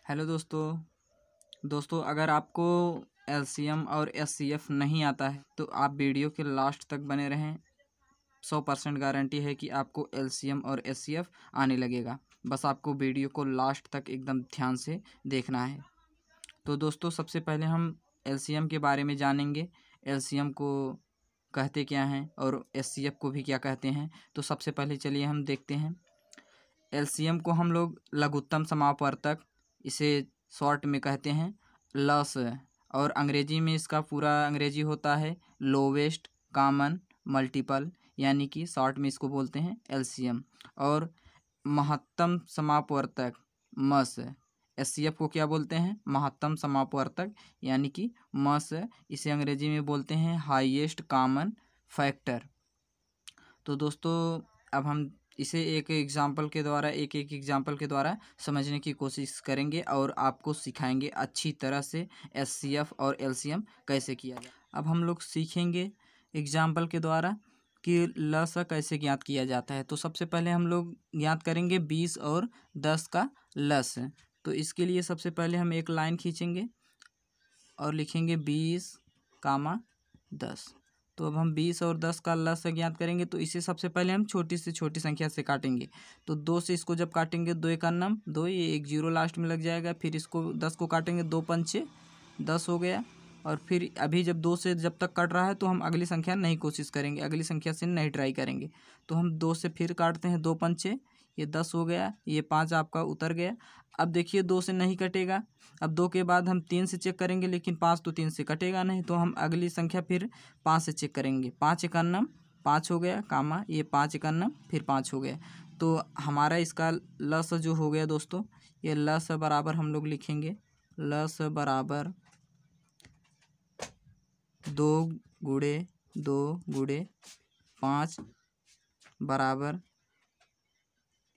Hello दोस्तों अगर आपको एलसीएम और एचसीएफ नहीं आता है तो आप वीडियो के लास्ट तक बने रहें। 100% गारंटी है कि आपको एलसीएम और एचसीएफ आने लगेगा। बस आपको वीडियो को लास्ट तक एकदम ध्यान से देखना है। तो दोस्तों सबसे पहले हम एलसीएम के बारे में जानेंगे। एलसीएम को कहते क्या हैं और एचसीएफ को भी क्या कहते हैं। तो सबसे पहले चलिए हम देखते हैं। एलसीएम को हम लोग लघुत्तम समापवर्तक, इसे शॉर्ट में कहते हैं लस, और अंग्रेजी में इसका पूरा अंग्रेजी होता है लोवेस्ट कॉमन मल्टीपल, यानी कि शॉर्ट में इसको बोलते हैं एलसीएम। और महत्तम समापवर्तक मस, एचसीएफ को क्या बोलते हैं महत्तम समापवर्तक, यानी कि मस, इसे अंग्रेजी में बोलते हैं हाईएस्ट कॉमन फैक्टर। तो दोस्तों अब हम इसे एक एग्जाम्पल के द्वारा समझने की कोशिश करेंगे और आपको सिखाएंगे अच्छी तरह से एचसीएफ और एलसीएम कैसे किया जाए। अब हम लोग सीखेंगे एग्जाम्पल के द्वारा कि लस कैसे ज्ञात किया जाता है। तो सबसे पहले हम लोग ज्ञात करेंगे 20 और 10 का लस। तो इसके लिए सबसे पहले हम एक लाइन खींचेंगे और लिखेंगे 20, 10। तो अब हम 20 और 10 का लस ज्ञात करेंगे। तो इसे सबसे पहले हम छोटी से छोटी संख्या से काटेंगे। तो 2 से इसको जब काटेंगे, 2 एक अन्नम 2, ये एक जीरो लास्ट में लग जाएगा। फिर इसको 10 को काटेंगे, 2 पंचे 10 हो गया। और फिर अभी जब 2 से जब तक कट रहा है तो हम अगली संख्या नहीं कोशिश करेंगे, अगली संख्या से नहीं ट्राई करेंगे। तो हम 2 से फिर काटते हैं, 2 पंचे, ये 10 हो गया, ये 5 आपका उतर गया। अब देखिए 2 से नहीं कटेगा। अब 2 के बाद हम 3 से चेक करेंगे, लेकिन 5 तो 3 से कटेगा नहीं। तो हम अगली संख्या फिर 5 से चेक करेंगे। 5 एक अन्नम 5 हो गया, कामा ये 5 एक अन्नम फिर 5 हो गया। तो हमारा इसका लस जो हो गया दोस्तों, ये लस बराबर हम लोग लिखेंगे लस बराबर 2 गुणे 2 गुणे 5 बराबर,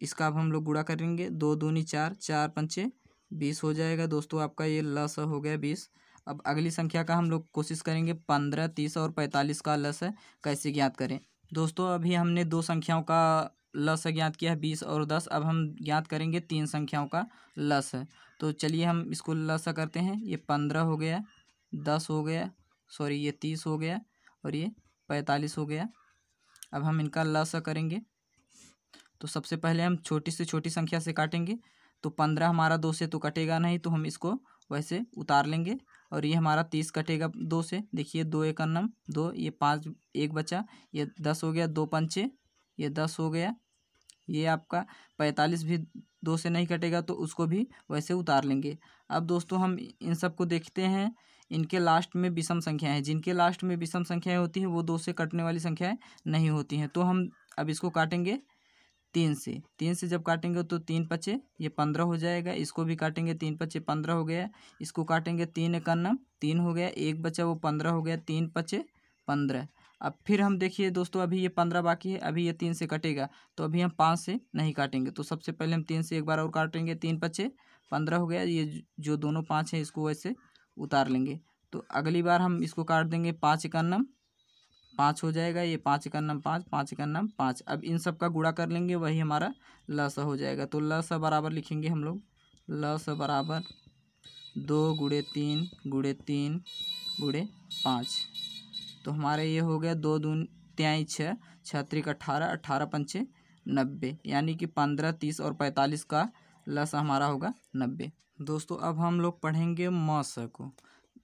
इसका अब हम लोग गुणा करेंगे, 2 दूनी 4, 4 पंचे 20 हो जाएगा। दोस्तों आपका ये लस हो गया 20। अब अगली संख्या का हम लोग कोशिश करेंगे 15, 30 और 45 का लस कैसे ज्ञात करें। दोस्तों अभी हमने 2 संख्याओं का लस ज्ञात किया है, 20 और 10। अब हम ज्ञात करेंगे 3 संख्याओं का लस। तो चलिए हम इसको लस करते हैं। ये 15 हो गया, 10 हो गया, सॉरी ये 30 हो गया और ये 45 हो गया। अब हम इनका लस करेंगे। तो सबसे पहले हम छोटी से छोटी संख्या से काटेंगे। तो 15 हमारा 2 से तो कटेगा नहीं, तो हम इसको वैसे उतार लेंगे। और ये हमारा 30 कटेगा 2 से, देखिए 2 एक अन्नम 2, ये 5 एक बचा, ये 10 हो गया, 2 पंचे ये 10 हो गया। ये आपका 45 भी 2 से नहीं कटेगा, तो उसको भी वैसे उतार लेंगे। अब दोस्तों हम इन सब को देखते हैं, इनके लास्ट में विषम संख्याएं हैं। जिनके लास्ट में विषम संख्याएं होती हैं वो 2 से कटने वाली संख्याएं नहीं होती हैं। तो हम अब इसको काटेंगे 3 से जब काटेंगे तो 3 पचे ये 15 हो जाएगा। इसको भी काटेंगे, 3 पचे 15 हो गया। इसको काटेंगे, 3 एक अन्नम 3 हो गया, एक बचा वो 15 हो गया, 3 पचे 15। अब फिर हम देखिए दोस्तों, अभी ये 15 बाकी है, अभी ये 3 से कटेगा, तो अभी हम 5 से नहीं काटेंगे। तो सबसे पहले हम 3 से एक बार और काटेंगे, 3 पचे 15 हो गया। ये जो दोनों 5 हैं इसको वैसे उतार लेंगे। तो अगली बार हम इसको काट देंगे, 5 एक अन्नम 5 हो जाएगा, ये 5 एक अन्नम 5, 5 एक अन्नम 5। अब इन सब का गुणा कर लेंगे, वही हमारा लस हो जाएगा। तो लस बराबर लिखेंगे हम लोग लस बराबर 2 गुणे 3 गुणे 3 गुणे 5। तो हमारे ये हो गया 2 दून 3 6, 6 त्रिक 18, 18 पंचे 90, यानी कि 15, 30 और 45 का लस हमारा होगा 90। दोस्तों अब हम लोग पढ़ेंगे मस को।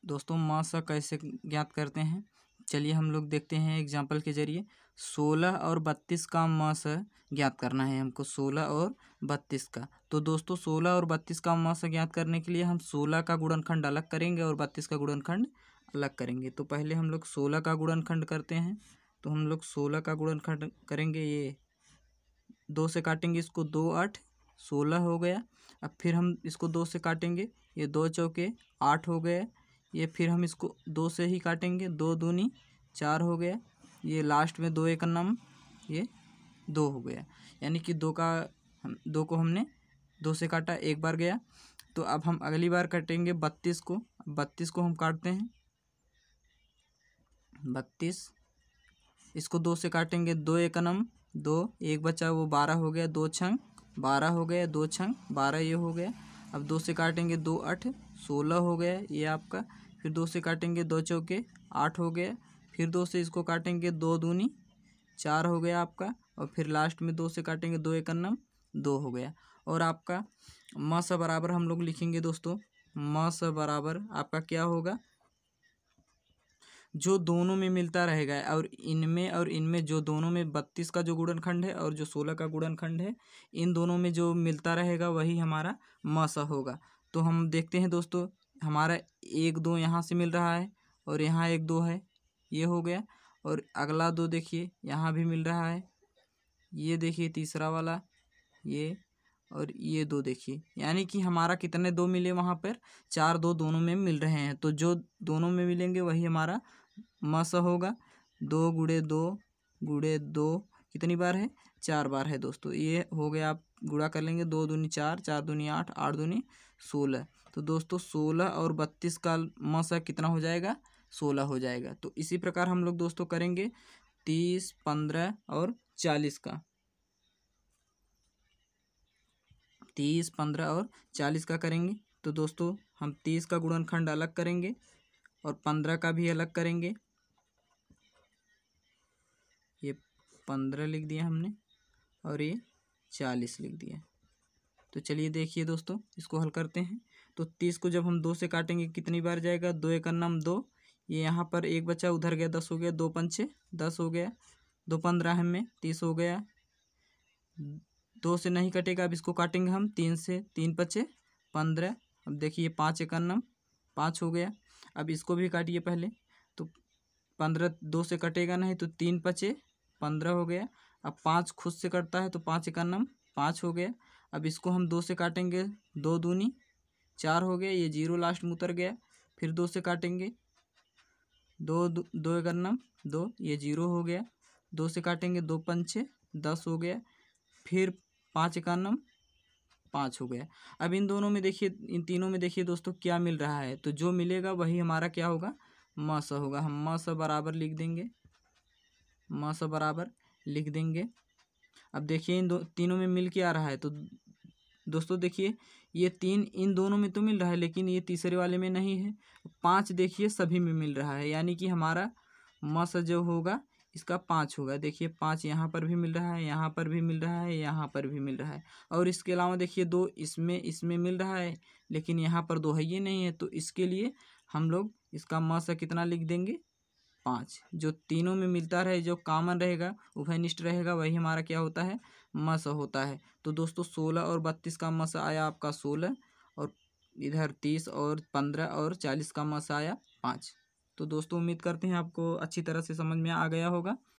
दोस्तों मस कैसे ज्ञात करते हैं, चलिए हम लोग देखते हैं एग्जाम्पल के जरिए। 16 और 32 का मस ज्ञात करना है हमको, 16 और 32 का। तो दोस्तों 16 और 32 का मस ज्ञात करने के लिए हम 16 का गुणनखंड अलग करेंगे और 32 का गुणनखंड अलग करेंगे। तो पहले हम लोग 16 का गुणनखंड करते हैं। तो हम लोग 16 का गुणनखंड करेंगे, ये 2 से काटेंगे, इसको 2 8 16 हो गया। अब फिर हम इसको 2 से काटेंगे, ये 2 चौके 8 हो गए। ये फिर हम इसको 2 से ही काटेंगे, 2 दूनी 4 हो गया। ये लास्ट में 2 एक अन्नम ये 2 हो गया, यानी कि 2 को हमने 2 से काटा, एक बार गया। तो अब हम अगली बार काटेंगे 32 को। 32 को हम काटते हैं, 32 इसको 2 से काटेंगे, 2 एक अन्नम 2, एक बचा वो 12 हो गया, 2 छंग 12 हो गया, 2 छंग 12 ये हो गया। अब 2 से काटेंगे 2 8 16 हो गया ये आपका। फिर 2 से काटेंगे 2 चौके 8 हो गया। फिर 2 से इसको काटेंगे 2 दूनी 4 हो गया आपका। और फिर लास्ट में 2 से काटेंगे 2 एकन्नम 2 हो गया। और आपका म स बराबर हम लोग लिखेंगे दोस्तों, म स बराबर आपका क्या होगा, जो दोनों में मिलता रहेगा और इनमें जो दोनों में 32 का जो गुणनखंड है और जो 16 का गुणनखंड है, इन दोनों में जो मिलता रहेगा वही हमारा म स होगा। तो हम देखते हैं दोस्तों, हमारा 1 2 यहाँ से मिल रहा है और यहाँ 1 2 है, ये हो गया। और अगला 2 देखिए यहाँ भी मिल रहा है, ये देखिए तीसरा वाला ये, और ये 2 देखिए, यानी कि हमारा कितने 2 मिले वहाँ पर, 4 2 दोनों में मिल रहे हैं। तो जो दोनों में मिलेंगे वही हमारा म स होगा। 2 गुणे 2 गुणे 2 कितनी बार है, 4 बार है दोस्तों। ये हो गया, आप गुणा कर लेंगे, 2 दूनी 4 4 दूनी 8 8 दूनी 16। तो दोस्तों 16 और 32 का म स कितना हो जाएगा, 16 हो जाएगा। तो इसी प्रकार हम लोग दोस्तों करेंगे 30 15 और 40 का, 30 15 और 40 का करेंगे। तो दोस्तों हम 30 का गुणनखंड अलग करेंगे और 15 का भी अलग करेंगे। ये 15 लिख दिया हमने और ये 40 लिख दिया। तो चलिए देखिए दोस्तों, इसको हल करते हैं। तो 30 को जब हम 2 से काटेंगे कितनी बार जाएगा, 2 एकन्नम 2, ये यहाँ पर एक बचा उधर गया, 10 हो गया, 2 पंचे 10 हो गया, 2 15 में 30 हो गया। 2 से नहीं कटेगा, अब इसको काटेंगे हम 3 से, 3 पचे 15। अब देखिए 5 एकन्नम 5 हो गया। अब इसको भी काटिए पहले, तो 15 2 से कटेगा नहीं, तो 3 पचे 15 हो गया। अब 5 खुद से कटता है, तो 5 एकन्नम 5 हो गया। अब इसको हम 2 से काटेंगे, 2 दूनी 4 हो गया, ये 0 लास्ट में उतर गया। फिर 2 से काटेंगे, 2 एकन्नम 2, ये 0 हो गया। 2 से काटेंगे, 2 पंचे 10 हो गया। फिर 5 एकन्नम 5 हो गया। अब इन दोनों में देखिए, इन तीनों में देखिए दोस्तों क्या मिल रहा है, तो जो मिलेगा वही हमारा क्या होगा, म स होगा। हम म स बराबर लिख देंगे, म स बराबर लिख देंगे। अब देखिए इन तीनों में मिल के आ रहा है, तो दोस्तों देखिए ये 3 इन दोनों में तो मिल रहा है, लेकिन ये तीसरे वाले में नहीं है। 5 देखिए सभी में मिल रहा है, यानी कि हमारा म स जो होगा इसका 5 होगा। देखिए 5 यहाँ पर भी मिल रहा है, यहाँ पर भी मिल रहा है, यहाँ पर भी मिल रहा है। और इसके अलावा देखिए 2 इसमें मिल रहा है, लेकिन यहाँ पर 2 है ये नहीं है। तो इसके लिए हम लोग इसका म स कितना लिख देंगे, 5। जो तीनों में मिलता रहे, जो कॉमन रहेगा, उभयनिष्ठ रहेगा, वही हमारा क्या होता है, म स होता है। तो दोस्तों 16 और 32 का म स आया आपका 16, और इधर 30 और 15 और 40 का म स आया 5। तो दोस्तों उम्मीद करते हैं आपको अच्छी तरह से समझ में आ गया होगा।